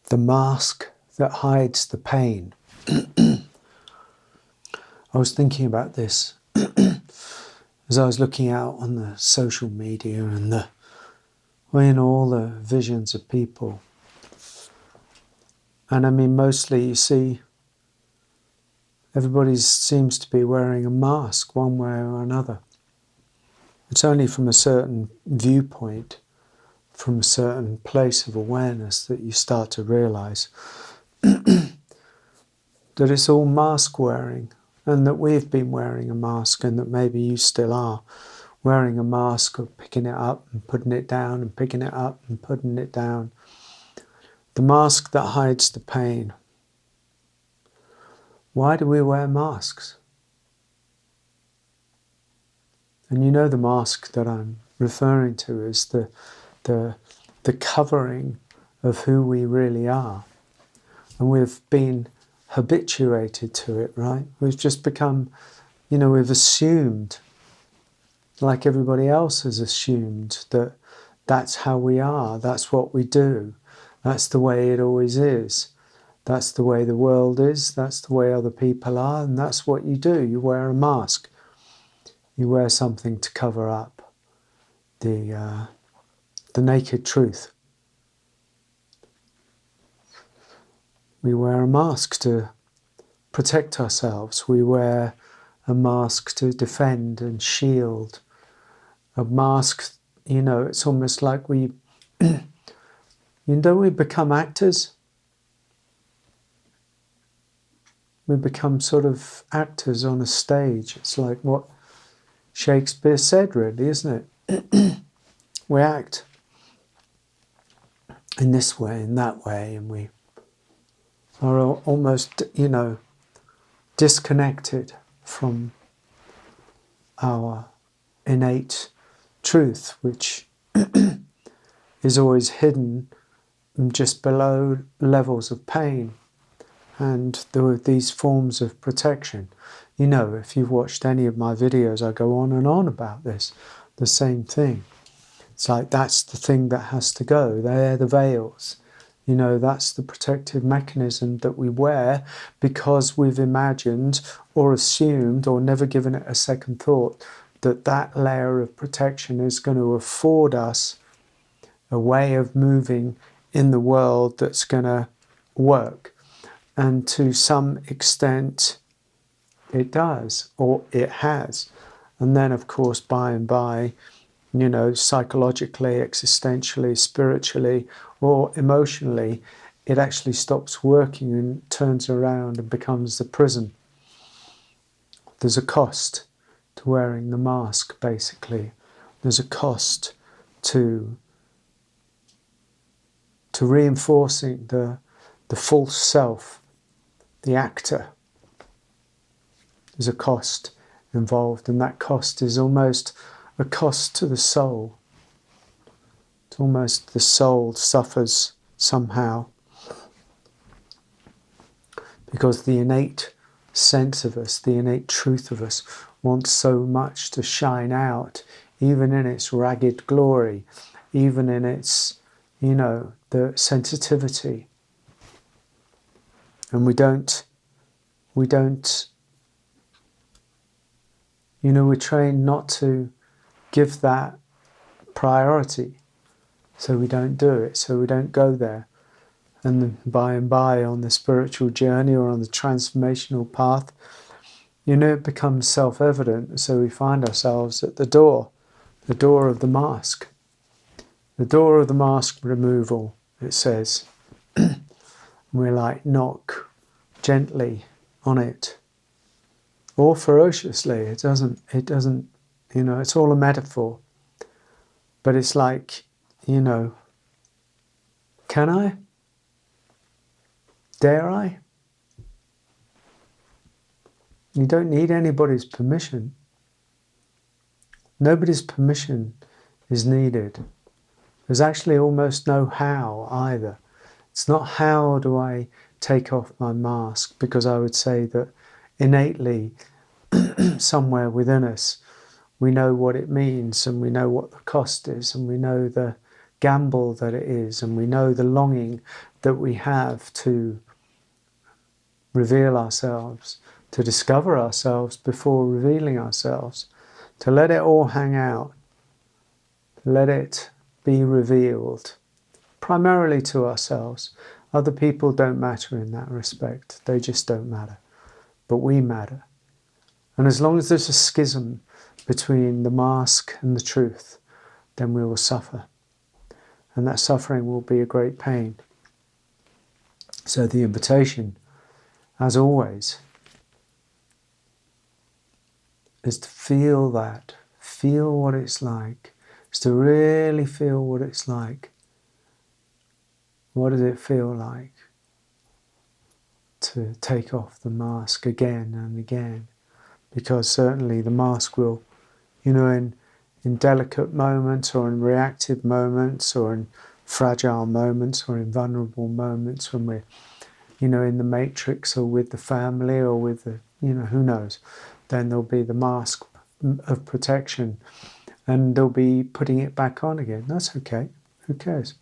the mask that hides the pain. I was thinking about this as I was looking out on the social media and all the visions of people. And I mean, mostly you see everybody seems to be wearing a mask one way or another. It's only from a certain viewpoint, from a certain place of awareness, that you start to realize that it's all mask wearing, and that we've been wearing a mask, and that maybe you still are wearing a mask of picking it up and putting it down and picking it up and putting it down. The mask that hides the pain. Why do we wear masks? And you know the mask that I'm referring to is the covering of who we really are. And we've been habituated to it, right? We've just become, we've assumed, like everybody else has assumed, that that's how we are, that's what we do, that's the way it always is, that's the way the world is, that's the way other people are, and that's what you do. You wear a mask. You wear something to cover up the naked truth. We wear a mask to protect ourselves. We wear a mask to defend and shield. A mask, it's almost like we become actors. We become sort of actors on a stage. It's like what Shakespeare said, really, isn't it? We act in this way, in that way, and we are almost, disconnected from our innate truth, which is always hidden just below levels of pain. And there were these forms of protection. If you've watched any of my videos, I go on and on about this, the same thing. It's like that's the thing that has to go. They're the veils. That's the protective mechanism that we wear because we've imagined or assumed or never given it a second thought that that layer of protection is going to afford us a way of moving in the world that's going to work. And to some extent, it does, or it has. And then, of course, by and by, psychologically, existentially, spiritually, or emotionally, it actually stops working and turns around and becomes the prison. There's a cost to wearing the mask, basically. There's a cost to reinforcing the false self, the actor. There's a cost involved, and that cost is almost a cost to the soul. It's almost the soul suffers somehow because the innate sense of us, the innate truth of us wants so much to shine out, even in its ragged glory, even in its, the sensitivity. And we don't, we're trained not to give that priority. So we don't do it, so we don't go there. And then by and by on the spiritual journey or on the transformational path, it becomes self-evident. So we find ourselves at the door of the mask. The door of the mask removal, it says. We're like, knock gently on it. Or ferociously. It doesn't, it's all a metaphor. But it's like, can I? Dare I? You don't need anybody's permission. Nobody's permission is needed. There's actually almost no how either. It's not how do I take off my mask, because I would say that innately, somewhere within us, we know what it means, and we know what the cost is, and we know the gamble that it is, and we know the longing that we have to reveal ourselves, to discover ourselves before revealing ourselves, to let it all hang out, let it be revealed, primarily to ourselves. Other people don't matter in that respect. They just don't matter. But we matter. And as long as there's a schism between the mask and the truth, then we will suffer. And that suffering will be a great pain. So the invitation, as always, is to feel that, feel what it's like, is to really feel what it's like. What does it feel like to take off the mask again and again? Because certainly the mask will, in delicate moments or in reactive moments or in fragile moments or in vulnerable moments when we're, in the matrix or with the family or with the, who knows, then there'll be the mask of protection and they'll be putting it back on again. That's okay. Who cares?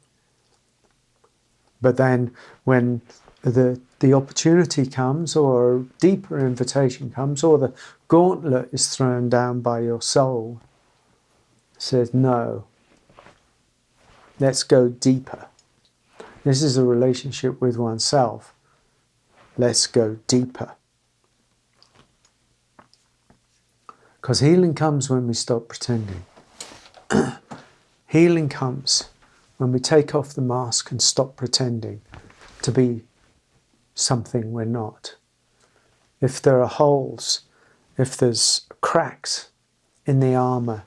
But then when the opportunity comes or a deeper invitation comes or the gauntlet is thrown down by your soul, says, no, let's go deeper. This is a relationship with oneself. Let's go deeper. Because healing comes when we stop pretending. Healing comes when we take off the mask and stop pretending to be something we're not. If there are holes, if there's cracks in the armour,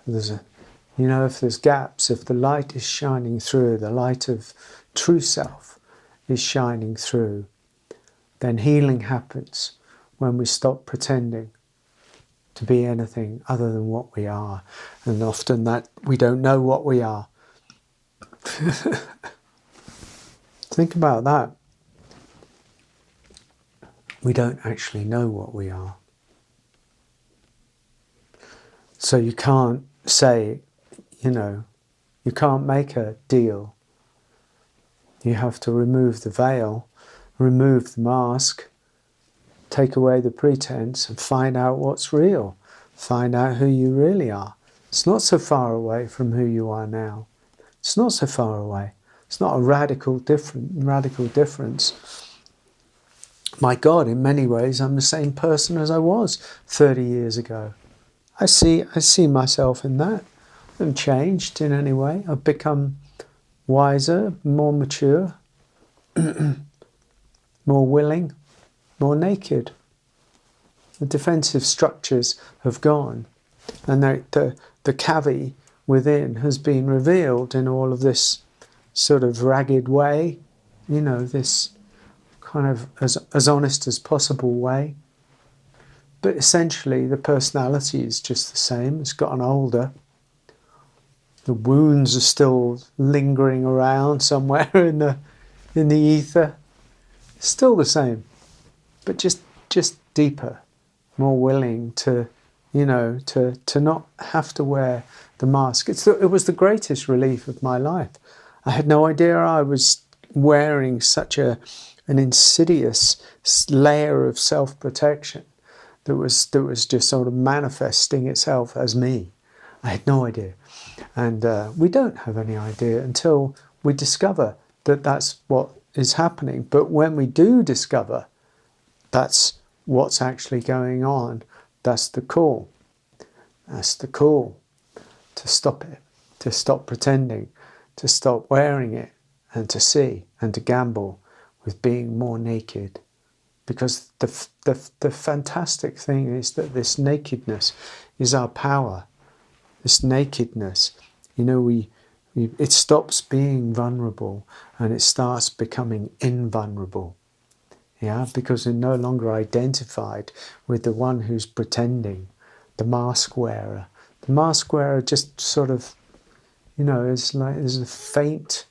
if there's gaps, if the light is shining through, the light of true self is shining through, then healing happens when we stop pretending to be anything other than what we are. And often that we don't know what we are. Think about that. We don't actually know what we are. So you can't say, you can't make a deal. You have to remove the veil, remove the mask, take away the pretense and find out what's real. Find out who you really are. It's not so far away from who you are now. It's not so far away. It's not a radical difference. My God, in many ways, I'm the same person as I was 30 years ago. I see myself in that. I haven't changed in any way. I've become wiser, more mature, more willing, more naked. The defensive structures have gone, and the cavity within has been revealed in all of this sort of ragged way, this kind of as honest as possible way. But essentially the personality is just the same. It's gotten older. The wounds are still lingering around somewhere in the ether. Still the same, but just deeper, more willing to, to not have to wear the mask. It was the greatest relief of my life. I had no idea I was wearing such an insidious layer of self-protection that was just sort of manifesting itself as me. I had no idea. And we don't have any idea until we discover that that's what is happening. But when we do discover that's what's actually going on, that's the call. That's the call to stop it, to stop pretending, to stop wearing it, and to see and to gamble with being more naked. Because the fantastic thing is that this nakedness is our power. This nakedness, it stops being vulnerable and it starts becoming invulnerable. Yeah, because we're no longer identified with the one who's pretending, the mask wearer. The mask wearer just sort of, is like there's a faint,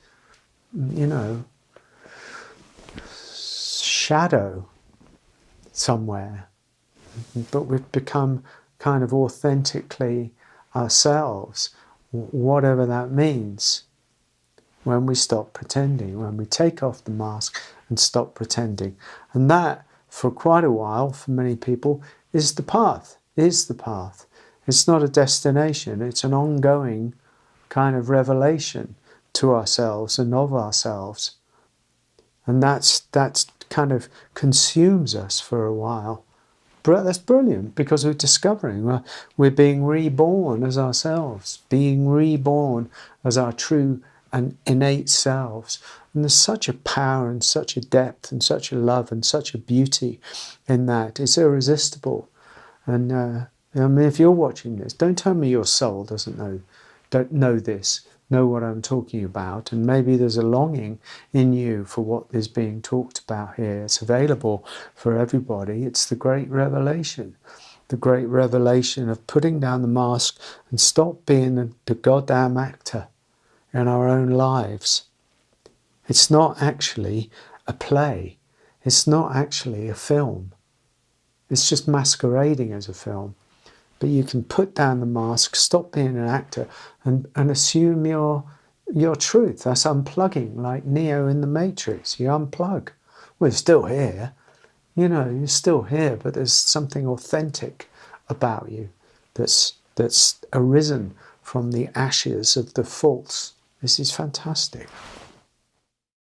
shadow somewhere. But we've become kind of authentically ourselves, whatever that means. when we stop pretending, when we take off the mask and stop pretending. And that, for quite a while, for many people, is the path, It's not a destination, it's an ongoing kind of revelation to ourselves and of ourselves. And that's kind of consumes us for a while. That's brilliant, because we're discovering we're being reborn as ourselves, being reborn as our true and innate selves. And there's such a power and such a depth and such a love and such a beauty in that. It's irresistible. And I mean, if you're watching this, don't tell me your soul don't know this, know what I'm talking about. And maybe there's a longing in you for what is being talked about here. It's available for everybody. It's the great revelation of putting down the mask and stop being the goddamn actor in our own lives. It's not actually a play. It's not actually a film. It's just masquerading as a film. But you can put down the mask, stop being an actor, and assume your truth. That's unplugging, like Neo in the Matrix. You unplug. Well, you're still here. You're still here, but there's something authentic about you that's arisen from the ashes of the false. This is fantastic.